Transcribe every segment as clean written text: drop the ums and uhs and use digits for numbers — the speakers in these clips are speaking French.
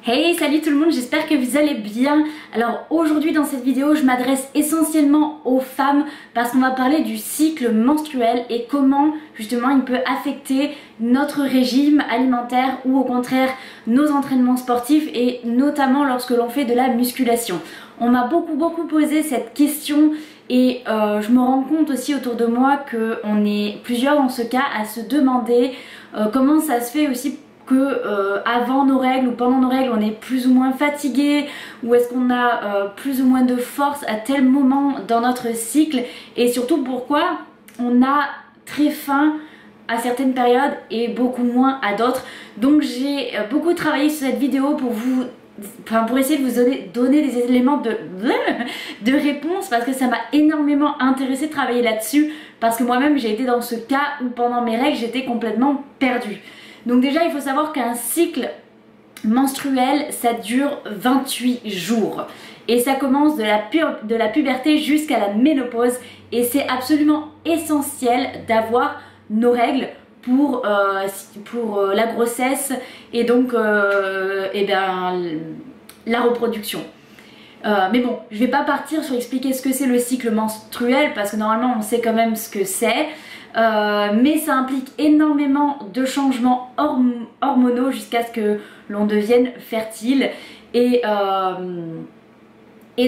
Hey, salut tout le monde, j'espère que vous allez bien. Alors aujourd'hui dans cette vidéo, je m'adresse essentiellement aux femmes parce qu'on va parler du cycle menstruel et comment justement il peut affecter notre régime alimentaire ou au contraire nos entraînements sportifs et notamment lorsque l'on fait de la musculation. On m'a beaucoup posé cette question et je me rends compte aussi autour de moi qu'on est plusieurs dans ce cas à se demander comment ça se fait aussi que avant nos règles ou pendant nos règles on est plus ou moins fatigué, ou est-ce qu'on a plus ou moins de force à tel moment dans notre cycle, et surtout pourquoi on a très faim à certaines périodes et beaucoup moins à d'autres. Donc j'ai beaucoup travaillé sur cette vidéo pour essayer de vous donner des éléments de réponse, parce que ça m'a énormément intéressé de travailler là-dessus, parce que moi-même j'ai été dans ce cas où pendant mes règles j'étais complètement perdue. Donc déjà il faut savoir qu'un cycle menstruel ça dure 28 jours et ça commence de la puberté jusqu'à la ménopause, et c'est absolument essentiel d'avoir nos règles pour la grossesse et donc la reproduction. Mais bon, je vais pas partir sur expliquer ce que c'est le cycle menstruel parce que normalement on sait quand même ce que c'est. Mais ça implique énormément de changements hormonaux jusqu'à ce que l'on devienne fertile, et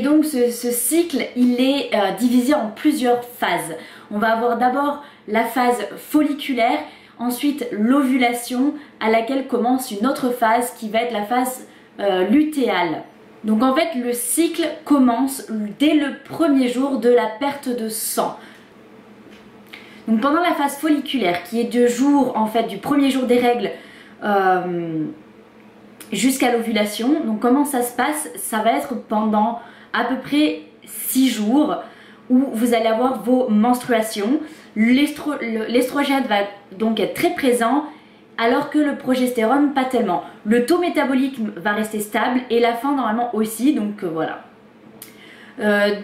donc ce cycle il est divisé en plusieurs phases. On va avoir d'abord la phase folliculaire, ensuite l'ovulation, à laquelle commence une autre phase qui va être la phase lutéale. Donc en fait le cycle commence dès le premier jour de la perte de sang. Donc pendant la phase folliculaire, qui est de jour en fait du premier jour des règles jusqu'à l'ovulation, donc comment ça se passe? Ça va être pendant à peu près 6 jours où vous allez avoir vos menstruations. L'estrogène va donc être très présent alors que le progestérone pas tellement. Le taux métabolique va rester stable et la faim normalement aussi, donc voilà.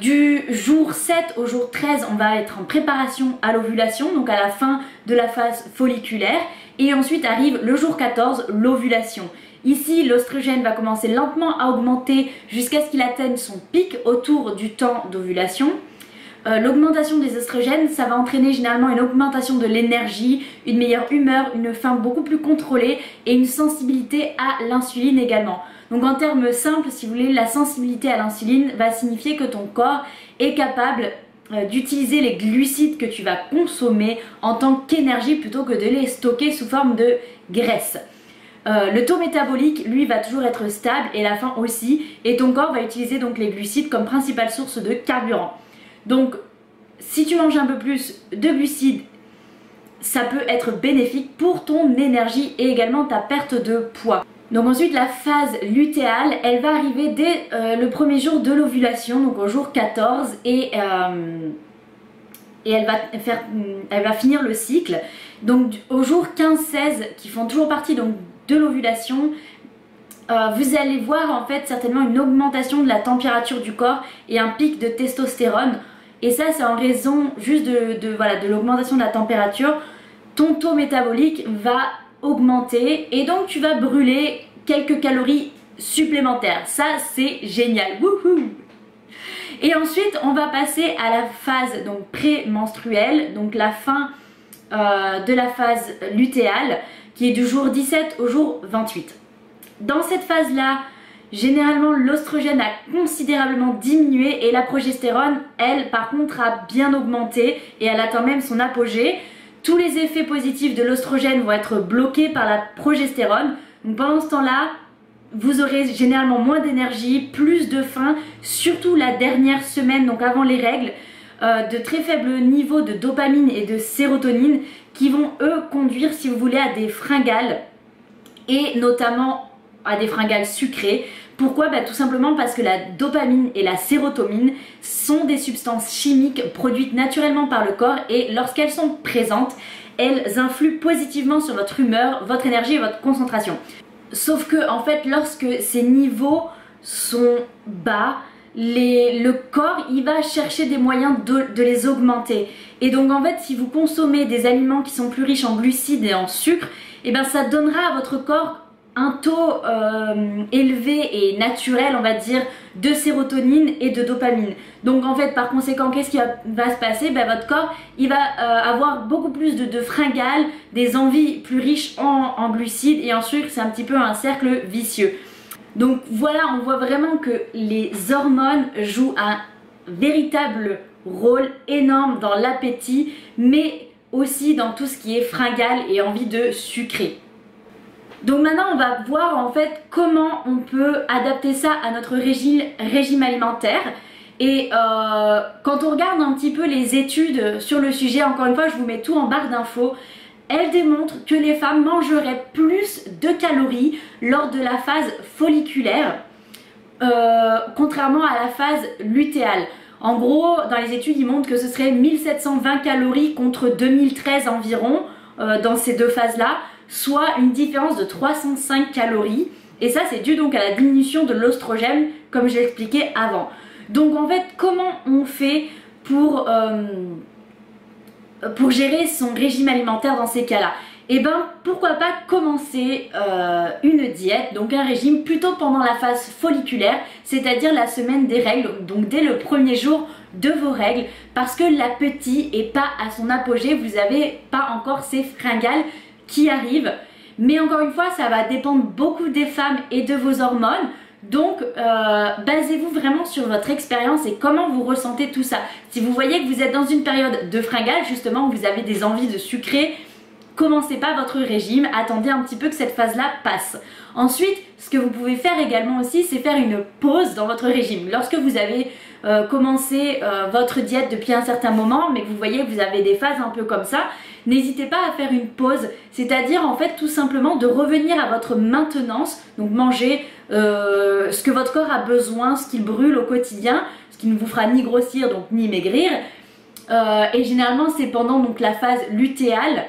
Du jour 7 au jour 13 on va être en préparation à l'ovulation, donc à la fin de la phase folliculaire, et ensuite arrive le jour 14, l'ovulation. Ici l'oestrogène va commencer lentement à augmenter jusqu'à ce qu'il atteigne son pic autour du temps d'ovulation. L'augmentation des oestrogènes ça va entraîner généralement une augmentation de l'énergie, une meilleure humeur, une faim beaucoup plus contrôlée et une sensibilité à l'insuline également. Donc en termes simples, si vous voulez, la sensibilité à l'insuline va signifier que ton corps est capable d'utiliser les glucides que tu vas consommer en tant qu'énergie plutôt que de les stocker sous forme de graisse. Le taux métabolique lui va toujours être stable et la faim aussi, et ton corps va utiliser donc les glucides comme principale source de carburant. Donc si tu manges un peu plus de glucides, ça peut être bénéfique pour ton énergie et également ta perte de poids. Donc ensuite la phase lutéale, elle va arriver dès le premier jour de l'ovulation, donc au jour 14, et elle va finir le cycle. Donc au jour 15-16, qui font toujours partie donc de l'ovulation, vous allez voir en fait certainement une augmentation de la température du corps et un pic de testostérone, et ça c'est en raison juste de l'augmentation de la température. Ton taux métabolique va augmenter et donc tu vas brûler quelques calories supplémentaires. Ça c'est génial. Wouhou! Et ensuite on va passer à la phase donc pré-menstruelle, donc la fin de la phase lutéale, qui est du jour 17 au jour 28. Dans cette phase là, généralement l'oestrogène a considérablement diminué et la progestérone elle par contre a bien augmenté et elle atteint même son apogée. Tous les effets positifs de l'oestrogène vont être bloqués par la progestérone. Donc pendant ce temps-là, vous aurez généralement moins d'énergie, plus de faim, surtout la dernière semaine, donc avant les règles, de très faibles niveaux de dopamine et de sérotonine qui vont eux conduire, si vous voulez, à des fringales, et notamment à des fringales sucrées. Pourquoi? Tout simplement parce que la dopamine et la sérotonine sont des substances chimiques produites naturellement par le corps, et lorsqu'elles sont présentes, elles influent positivement sur votre humeur, votre énergie et votre concentration. Sauf que en fait lorsque ces niveaux sont bas, le corps il va chercher des moyens de les augmenter. Et donc en fait si vous consommez des aliments qui sont plus riches en glucides et en sucre, et ça donnera à votre corps un taux élevé et naturel, on va dire, de sérotonine et de dopamine. Donc en fait, par conséquent, qu'est-ce qui va se passer? Votre corps, il va avoir beaucoup plus de fringales, des envies plus riches en glucides et en sucre. C'est un petit peu un cercle vicieux. Donc voilà, on voit vraiment que les hormones jouent un véritable rôle énorme dans l'appétit, mais aussi dans tout ce qui est fringales et envie de sucrer. Donc maintenant on va voir en fait comment on peut adapter ça à notre régime alimentaire. Et quand on regarde un petit peu les études sur le sujet, encore une fois je vous mets tout en barre d'infos, elles démontrent que les femmes mangeraient plus de calories lors de la phase folliculaire contrairement à la phase lutéale. En gros, dans les études, ils montrent que ce serait 1720 calories contre 2013 environ dans ces deux phases-là, soit une différence de 305 calories. Et ça, c'est dû donc à la diminution de l'oestrogène, comme j'ai expliqué avant. Donc en fait, comment on fait pour gérer son régime alimentaire dans ces cas-là? Et pourquoi pas commencer une diète, donc un régime plutôt pendant la phase folliculaire, c'est-à-dire la semaine des règles, donc dès le premier jour de vos règles, parce que l'appétit n'est pas à son apogée, vous n'avez pas encore ces fringales qui arrivent. Mais encore une fois, ça va dépendre beaucoup des femmes et de vos hormones. Donc basez-vous vraiment sur votre expérience et comment vous ressentez tout ça. Si vous voyez que vous êtes dans une période de fringales, justement, où vous avez des envies de sucrer, commencez pas votre régime, attendez un petit peu que cette phase-là passe. Ensuite, ce que vous pouvez faire également aussi, c'est faire une pause dans votre régime. Lorsque vous avez commencé votre diète depuis un certain moment, mais que vous voyez que vous avez des phases un peu comme ça, n'hésitez pas à faire une pause, c'est-à-dire en fait tout simplement de revenir à votre maintenance, donc manger ce que votre corps a besoin, ce qu'il brûle au quotidien, ce qui ne vous fera ni grossir donc ni maigrir. Et généralement c'est pendant donc la phase lutéale.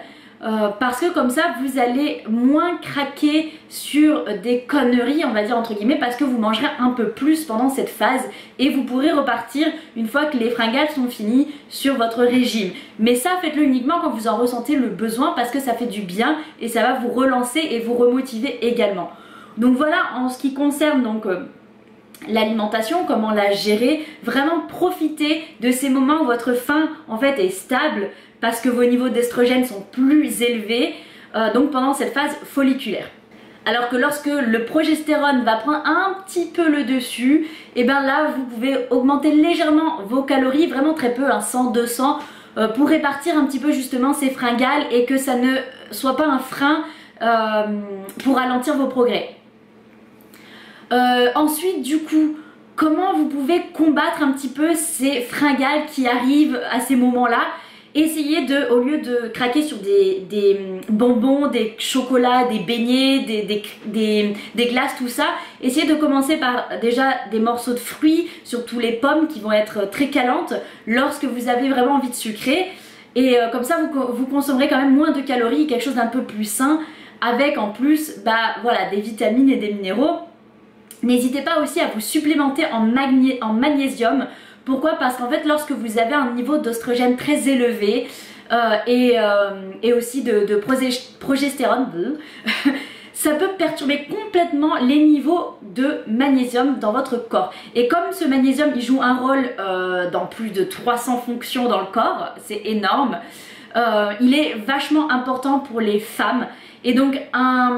Parce que comme ça vous allez moins craquer sur des conneries, on va dire entre guillemets, parce que vous mangerez un peu plus pendant cette phase et vous pourrez repartir une fois que les fringales sont finies sur votre régime. Mais ça, faites-le uniquement quand vous en ressentez le besoin, parce que ça fait du bien et ça va vous relancer et vous remotiver également. Donc voilà, en ce qui concerne donc l'alimentation, comment la gérer, vraiment profitez de ces moments où votre faim en fait est stable, parce que vos niveaux d'estrogène sont plus élevés, donc pendant cette phase folliculaire. Alors que lorsque le progestérone va prendre un petit peu le dessus, et bien là vous pouvez augmenter légèrement vos calories, vraiment très peu, 100-200, pour répartir un petit peu justement ces fringales et que ça ne soit pas un frein pour ralentir vos progrès. Ensuite du coup, comment vous pouvez combattre un petit peu ces fringales qui arrivent à ces moments-là? Essayez de, au lieu de craquer sur des bonbons, des chocolats, des beignets, des glaces, tout ça, essayez de commencer par déjà des morceaux de fruits, surtout les pommes qui vont être très calantes lorsque vous avez vraiment envie de sucrer. Et comme ça vous consommerez quand même moins de calories, quelque chose d'un peu plus sain, avec en plus voilà, des vitamines et des minéraux. N'hésitez pas aussi à vous supplémenter en magnésium. Pourquoi? Parce qu'en fait lorsque vous avez un niveau d'oestrogène très élevé et aussi de progestérone, ça peut perturber complètement les niveaux de magnésium dans votre corps. Et comme ce magnésium il joue un rôle dans plus de 300 fonctions dans le corps, c'est énorme, il est vachement important pour les femmes. Et donc un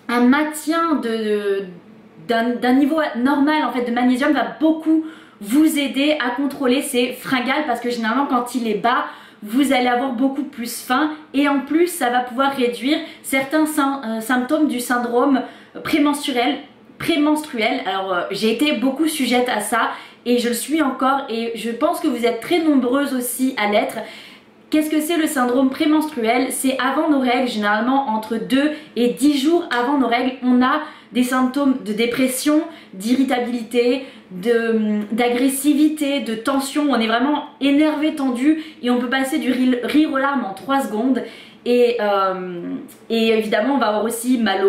maintien d'un niveau normal en fait de magnésium va beaucoup vous aider à contrôler ces fringales, parce que généralement quand il est bas vous allez avoir beaucoup plus faim, et en plus ça va pouvoir réduire certains symptômes du syndrome prémenstruel. Alors j'ai été beaucoup sujette à ça et je le suis encore, et je pense que vous êtes très nombreuses aussi à l'être. Qu'est-ce que c'est le syndrome prémenstruel? C'est avant nos règles, généralement entre 2 et 10 jours avant nos règles, on a des symptômes de dépression, d'irritabilité, d'agressivité, de tension. On est vraiment énervé, tendu, et on peut passer du rire aux larmes en 3 secondes. Et évidemment on va avoir aussi mal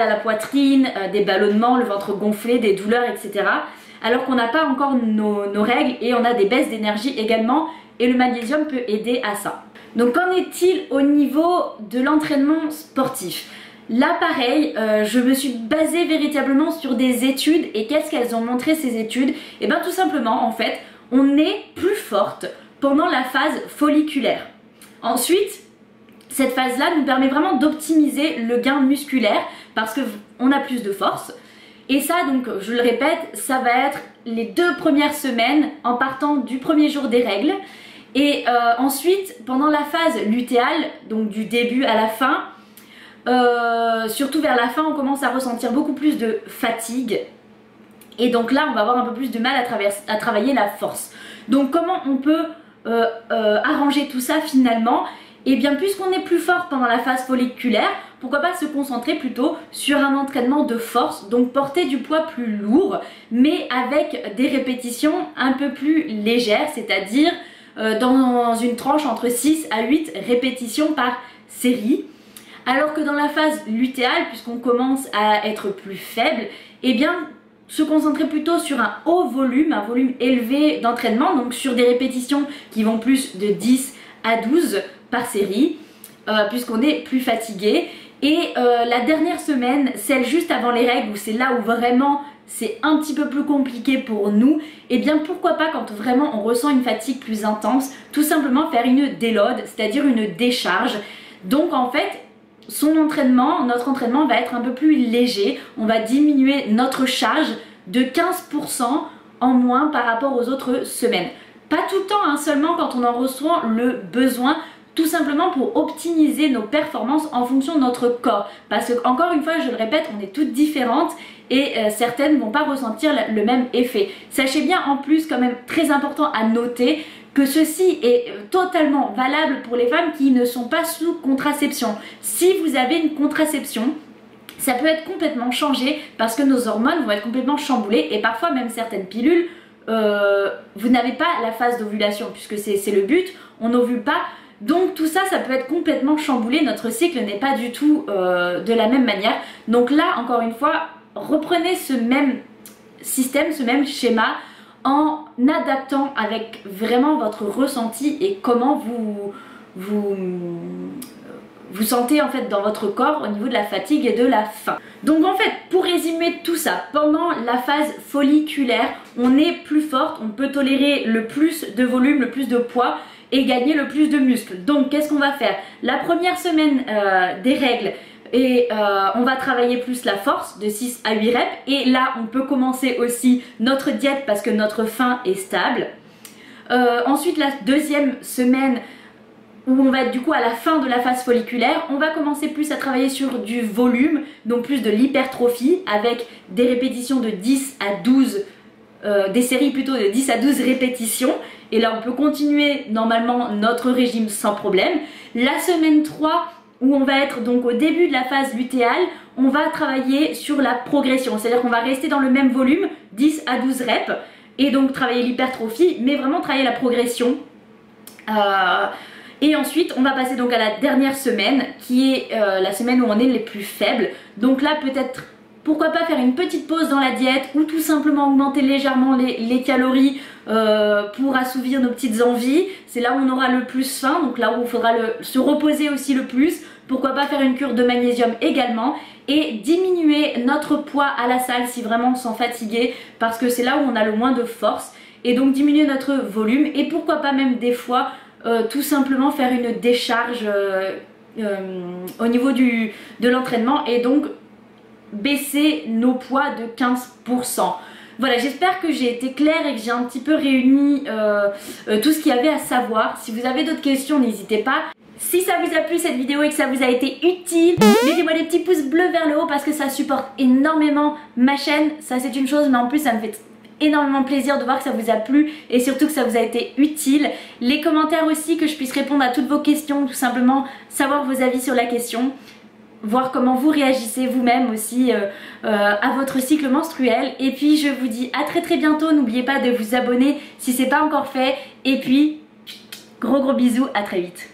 à la poitrine, des ballonnements, le ventre gonflé, des douleurs, etc. Alors qu'on n'a pas encore nos règles, et on a des baisses d'énergie également. Et le magnésium peut aider à ça. Donc qu'en est-il au niveau de l'entraînement sportif? Là pareil, je me suis basée véritablement sur des études et qu'est-ce qu'elles ont montré ces études? Et bien tout simplement en fait, on est plus forte pendant la phase folliculaire. Ensuite, cette phase-là nous permet vraiment d'optimiser le gain musculaire parce qu'on a plus de force. Et ça, donc, je le répète, ça va être les 2 premières semaines en partant du premier jour des règles. Et ensuite, pendant la phase lutéale, donc du début à la fin, surtout vers la fin, on commence à ressentir beaucoup plus de fatigue. Et donc là, on va avoir un peu plus de mal à travailler la force. Donc comment on peut arranger tout ça finalement? Et bien puisqu'on est plus fort pendant la phase folliculaire, pourquoi pas se concentrer plutôt sur un entraînement de force, donc porter du poids plus lourd, mais avec des répétitions un peu plus légères, c'est-à-dire dans une tranche entre 6 à 8 répétitions par série. Alors que dans la phase lutéale, puisqu'on commence à être plus faible, eh bien se concentrer plutôt sur un haut volume, un volume élevé d'entraînement, donc sur des répétitions qui vont plus de 10 à 12 par série, puisqu'on est plus fatigué. Et la dernière semaine, celle juste avant les règles, où c'est là où vraiment c'est un petit peu plus compliqué pour nous, et bien pourquoi pas quand vraiment on ressent une fatigue plus intense, tout simplement faire une déload, c'est-à-dire une décharge. Donc en fait, notre entraînement va être un peu plus léger, on va diminuer notre charge de 15% en moins par rapport aux autres semaines. Pas tout le temps, hein, seulement quand on en ressent le besoin, tout simplement pour optimiser nos performances en fonction de notre corps. Parce que, encore une fois, je le répète, on est toutes différentes et certaines ne vont pas ressentir le même effet. Sachez bien en plus, quand même très important à noter, que ceci est totalement valable pour les femmes qui ne sont pas sous contraception. Si vous avez une contraception, ça peut être complètement changé parce que nos hormones vont être complètement chamboulées et parfois même certaines pilules, vous n'avez pas la phase d'ovulation puisque c'est le but, on n'ovule pas. Donc tout ça, ça peut être complètement chamboulé, notre cycle n'est pas du tout de la même manière. Donc là, encore une fois, reprenez ce même système, ce même schéma en adaptant avec vraiment votre ressenti et comment vous sentez en fait dans votre corps au niveau de la fatigue et de la faim. Donc en fait, pour résumer tout ça, pendant la phase folliculaire, on est plus forte, on peut tolérer le plus de volume, le plus de poids et gagner le plus de muscles. Donc qu'est-ce qu'on va faire? La première semaine des règles, on va travailler plus la force de 6 à 8 reps et là on peut commencer aussi notre diète parce que notre faim est stable. Ensuite la deuxième semaine où on va être du coup à la fin de la phase folliculaire, on va commencer plus à travailler sur du volume, donc plus de l'hypertrophie avec des répétitions de 10 à 12 des séries plutôt de 10 à 12 répétitions et là on peut continuer normalement notre régime sans problème. La semaine 3 où on va être donc au début de la phase lutéale, on va travailler sur la progression, c'est-à-dire qu'on va rester dans le même volume, 10 à 12 reps et donc travailler l'hypertrophie mais vraiment travailler la progression. Et ensuite on va passer donc à la dernière semaine qui est la semaine où on est les plus faibles. Donc là peut-être pourquoi pas faire une petite pause dans la diète ou tout simplement augmenter légèrement les calories pour assouvir nos petites envies. C'est là où on aura le plus faim, donc là où il faudra se reposer aussi le plus. Pourquoi pas faire une cure de magnésium également et diminuer notre poids à la salle si vraiment on se sent fatigué parce que c'est là où on a le moins de force et donc diminuer notre volume et pourquoi pas même des fois tout simplement faire une décharge au niveau de l'entraînement et donc baisser nos poids de 15%. Voilà, j'espère que j'ai été claire et que j'ai un petit peu réuni tout ce qu'il y avait à savoir. Si vous avez d'autres questions, n'hésitez pas. Si ça vous a plu cette vidéo et que ça vous a été utile, mettez-moi des petits pouces bleus vers le haut parce que ça supporte énormément ma chaîne. Ça c'est une chose, mais en plus ça me fait énormément plaisir de voir que ça vous a plu et surtout que ça vous a été utile. Les commentaires aussi, que je puisse répondre à toutes vos questions, tout simplement savoir vos avis sur la question. Voir comment vous réagissez vous-même aussi à votre cycle menstruel. Et puis je vous dis à très bientôt. N'oubliez pas de vous abonner si c'est pas encore fait. Et puis gros bisous, à très vite.